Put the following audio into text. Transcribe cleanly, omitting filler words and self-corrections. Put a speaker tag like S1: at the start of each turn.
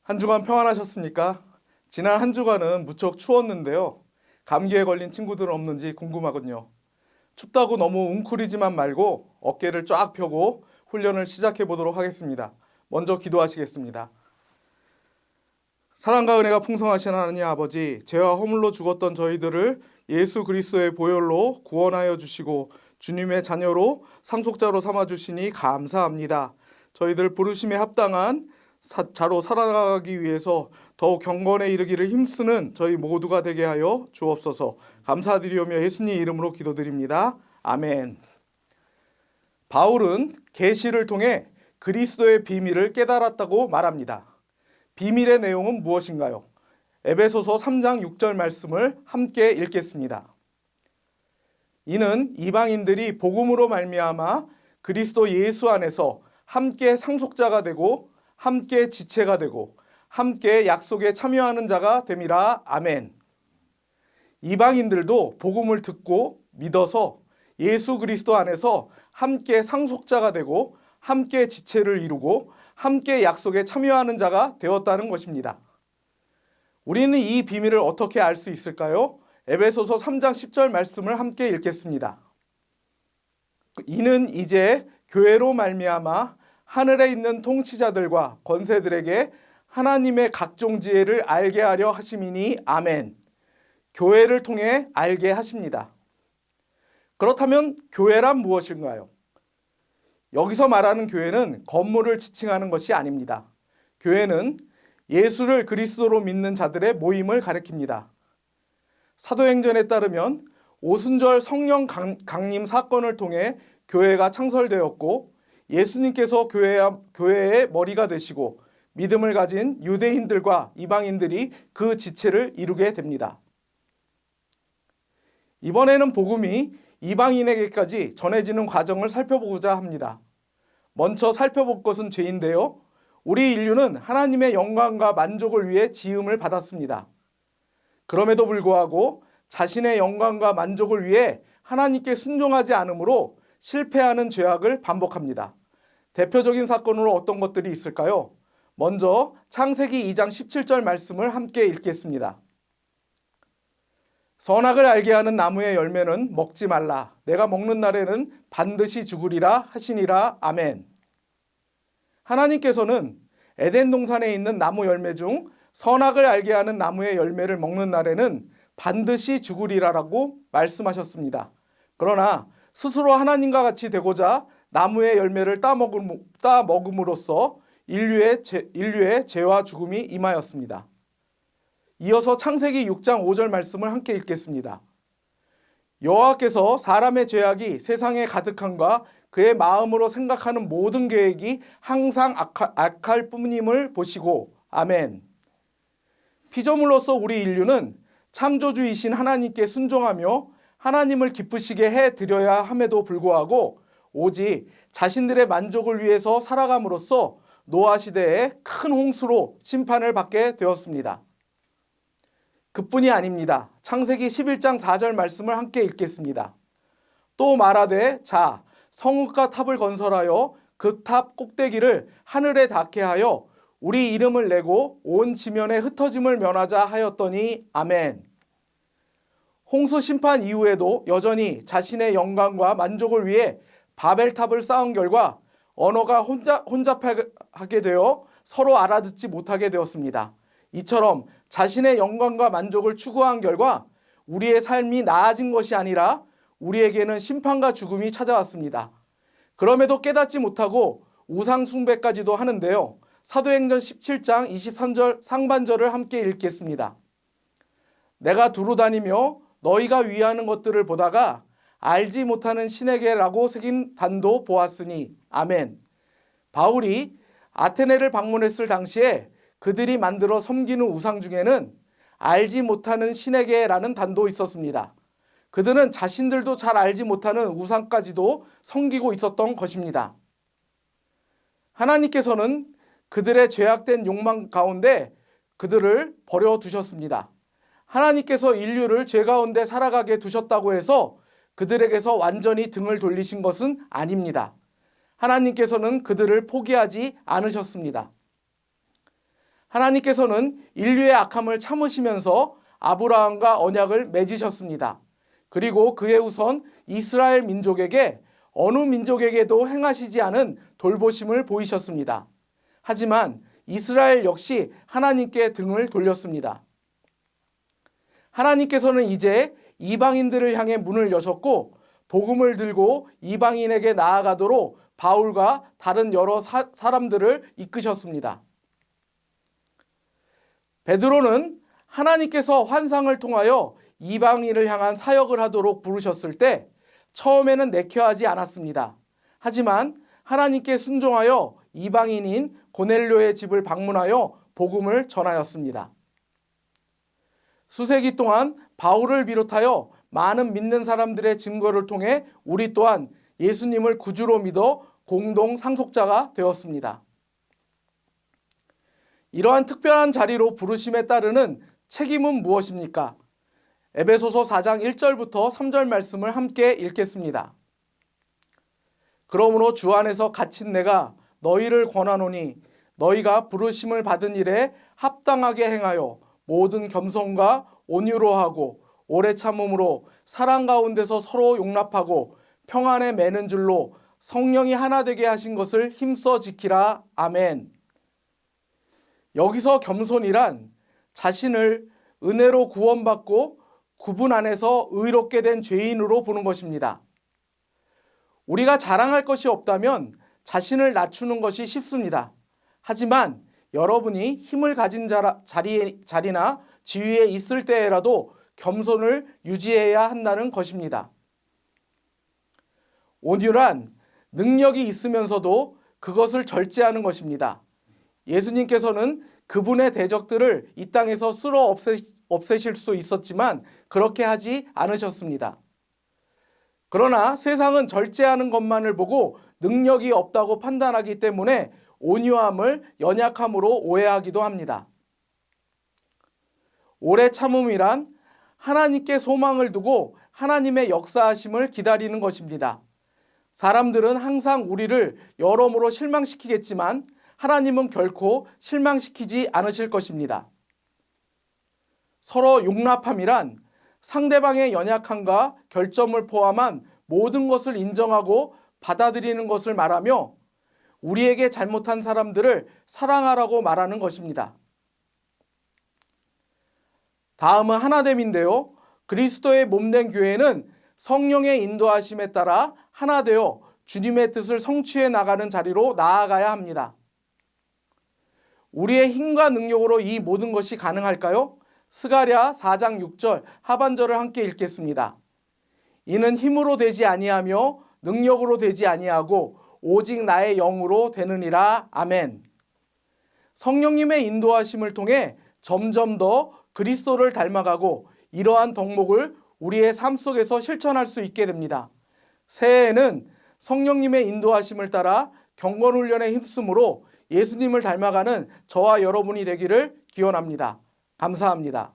S1: 한 주간 평안하셨습니까? 지난 한 주간은 무척 추웠는데요. 감기에 걸린 친구들은 없는지 궁금하군요. 춥다고 너무 웅크리지만 말고 어깨를 쫙 펴고 훈련을 시작해 보도록 하겠습니다. 먼저 기도하시겠습니다. 사랑과 은혜가 풍성하신 하나님 아버지, 죄와 허물로 죽었던 저희들을 예수 그리스도의 보혈로 구원하여 주시고 주님의 자녀로 상속자로 삼아 주시니 감사합니다. 저희들 부르심에 합당한 자로 살아가기 위해서 더욱 경건에 이르기를 힘쓰는 저희 모두가 되게 하여 주옵소서. 감사드리오며 예수님 이름으로 기도드립니다. 아멘. 바울은 계시를 통해 그리스도의 비밀을 깨달았다고 말합니다. 비밀의 내용은 무엇인가요? 에베소서 3장 6절 말씀을 함께 읽겠습니다. 이는 이방인들이 복음으로 말미암아 그리스도 예수 안에서 함께 상속자가 되고 함께 지체가 되고 함께 약속에 참여하는 자가 됨이라. 아멘. 이방인들도 복음을 듣고 믿어서 예수 그리스도 안에서 함께 상속자가 되고 함께 지체를 이루고 함께 약속에 참여하는 자가 되었다는 것입니다. 우리는 이 비밀을 어떻게 알 수 있을까요? 에베소서 3장 10절 말씀을 함께 읽겠습니다. 이는 이제 교회로 말미암아 하늘에 있는 통치자들과 권세들에게 하나님의 각종 지혜를 알게 하려 하심이니. 아멘. 교회를 통해 알게 하십니다. 그렇다면 교회란 무엇인가요? 여기서 말하는 교회는 건물을 지칭하는 것이 아닙니다. 교회는 예수를 그리스도로 믿는 자들의 모임을 가리킵니다. 사도행전에 따르면 오순절 성령 강림 사건을 통해 교회가 창설되었고 예수님께서 교회의 머리가 되시고 믿음을 가진 유대인들과 이방인들이 그 지체를 이루게 됩니다. 이번에는 복음이 이방인에게까지 전해지는 과정을 살펴보고자 합니다. 먼저 살펴볼 것은 죄인데요. 우리 인류는 하나님의 영광과 만족을 위해 지음을 받았습니다. 그럼에도 불구하고 자신의 영광과 만족을 위해 하나님께 순종하지 않으므로 실패하는 죄악을 반복합니다. 대표적인 사건으로 어떤 것들이 있을까요? 먼저 창세기 2장 17절 말씀을 함께 읽겠습니다. 선악을 알게 하는 나무의 열매는 먹지 말라. 내가 먹는 날에는 반드시 죽으리라 하시니라. 아멘. 하나님께서는 에덴 동산에 있는 나무 열매 중 선악을 알게 하는 나무의 열매를 먹는 날에는 반드시 죽으리라라고 말씀하셨습니다. 그러나 스스로 하나님과 같이 되고자 나무의 열매를 따먹음으로써 인류의 죄와 죽음이 임하였습니다. 이어서 창세기 6장 5절 말씀을 함께 읽겠습니다. 여호와께서 사람의 죄악이 세상에 가득함과 그의 마음으로 생각하는 모든 계획이 항상 악할 뿐임을 보시고. 아멘. 피조물로서 우리 인류는 창조주이신 하나님께 순종하며 하나님을 기쁘시게 해드려야 함에도 불구하고 오직 자신들의 만족을 위해서 살아감으로써 노아 시대에 큰 홍수로 심판을 받게 되었습니다. 그뿐이 아닙니다. 창세기 11장 4절 말씀을 함께 읽겠습니다. 또 말하되 자 성읍과 탑을 건설하여 그 탑 꼭대기를 하늘에 닿게 하여 우리 이름을 내고 온 지면에 흩어짐을 면하자 하였더니. 아멘. 홍수 심판 이후에도 여전히 자신의 영광과 만족을 위해 바벨탑을 쌓은 결과 언어가 혼잡하게 되어 서로 알아듣지 못하게 되었습니다. 이처럼 자신의 영광과 만족을 추구한 결과 우리의 삶이 나아진 것이 아니라 우리에게는 심판과 죽음이 찾아왔습니다. 그럼에도 깨닫지 못하고 우상 숭배까지도 하는데요. 사도행전 17장 23절 상반절을 함께 읽겠습니다. 내가 두루 다니며 너희가 위하는 것들을 보다가 알지 못하는 신에게라고 새긴 단도 보았으니. 아멘. 바울이 아테네를 방문했을 당시에 그들이 만들어 섬기는 우상 중에는 알지 못하는 신에게라는 단도 있었습니다. 그들은 자신들도 잘 알지 못하는 우상까지도 섬기고 있었던 것입니다. 하나님께서는 그들의 죄악된 욕망 가운데 그들을 버려두셨습니다. 하나님께서 인류를 죄 가운데 살아가게 두셨다고 해서 그들에게서 완전히 등을 돌리신 것은 아닙니다. 하나님께서는 그들을 포기하지 않으셨습니다. 하나님께서는 인류의 악함을 참으시면서 아브라함과 언약을 맺으셨습니다. 그리고 그의 후손 이스라엘 민족에게 어느 민족에게도 행하시지 않은 돌보심을 보이셨습니다. 하지만 이스라엘 역시 하나님께 등을 돌렸습니다. 하나님께서는 이제 이방인들을 향해 문을 여셨고 복음을 들고 이방인에게 나아가도록 바울과 다른 여러 사람들을 이끄셨습니다. 베드로는 하나님께서 환상을 통하여 이방인을 향한 사역을 하도록 부르셨을 때 처음에는 내켜하지 않았습니다. 하지만 하나님께 순종하여 이방인인 고넬료의 집을 방문하여 복음을 전하였습니다. 수세기 동안 바울을 비롯하여 많은 믿는 사람들의 증거를 통해 우리 또한 예수님을 구주로 믿어 공동 상속자가 되었습니다. 이러한 특별한 자리로 부르심에 따르는 책임은 무엇입니까? 에베소서 4장 1절부터 3절 말씀을 함께 읽겠습니다. 그러므로 주 안에서 갇힌 내가 너희를 권하노니 너희가 부르심을 받은 일에 합당하게 행하여 모든 겸손과 온유로 하고 오래 참음으로 사랑 가운데서 서로 용납하고 평안에 매는 줄로 성령이 하나 되게 하신 것을 힘써 지키라. 아멘. 여기서 겸손이란 자신을 은혜로 구원받고 구분 안에서 의롭게 된 죄인으로 보는 것입니다. 우리가 자랑할 것이 없다면 자신을 낮추는 것이 쉽습니다. 하지만 여러분이 힘을 가진 자리나 지위에 있을 때에라도 겸손을 유지해야 한다는 것입니다. 온유란 능력이 있으면서도 그것을 절제하는 것입니다. 예수님께서는 그분의 대적들을 이 땅에서 쓸어 없애실 수 있었지만 그렇게 하지 않으셨습니다. 그러나 세상은 절제하는 것만을 보고 능력이 없다고 판단하기 때문에 온유함을 연약함으로 오해하기도 합니다. 오래 참음이란 하나님께 소망을 두고 하나님의 역사하심을 기다리는 것입니다. 사람들은 항상 우리를 여러모로 실망시키겠지만 하나님은 결코 실망시키지 않으실 것입니다. 서로 용납함이란 상대방의 연약함과 결점을 포함한 모든 것을 인정하고 받아들이는 것을 말하며 우리에게 잘못한 사람들을 사랑하라고 말하는 것입니다. 다음은 하나됨인데요. 그리스도의 몸된 교회는 성령의 인도하심에 따라 하나 되어 주님의 뜻을 성취해 나가는 자리로 나아가야 합니다. 우리의 힘과 능력으로 이 모든 것이 가능할까요? 스가랴 4장 6절 하반절을 함께 읽겠습니다. 이는 힘으로 되지 아니하며 능력으로 되지 아니하고 오직 나의 영으로 되느니라. 아멘. 성령님의 인도하심을 통해 점점 더 그리스도를 닮아가고 이러한 덕목을 우리의 삶 속에서 실천할 수 있게 됩니다. 새해에는 성령님의 인도하심을 따라 경건훈련에 힘쓰므로 예수님을 닮아가는 저와 여러분이 되기를 기원합니다. 감사합니다.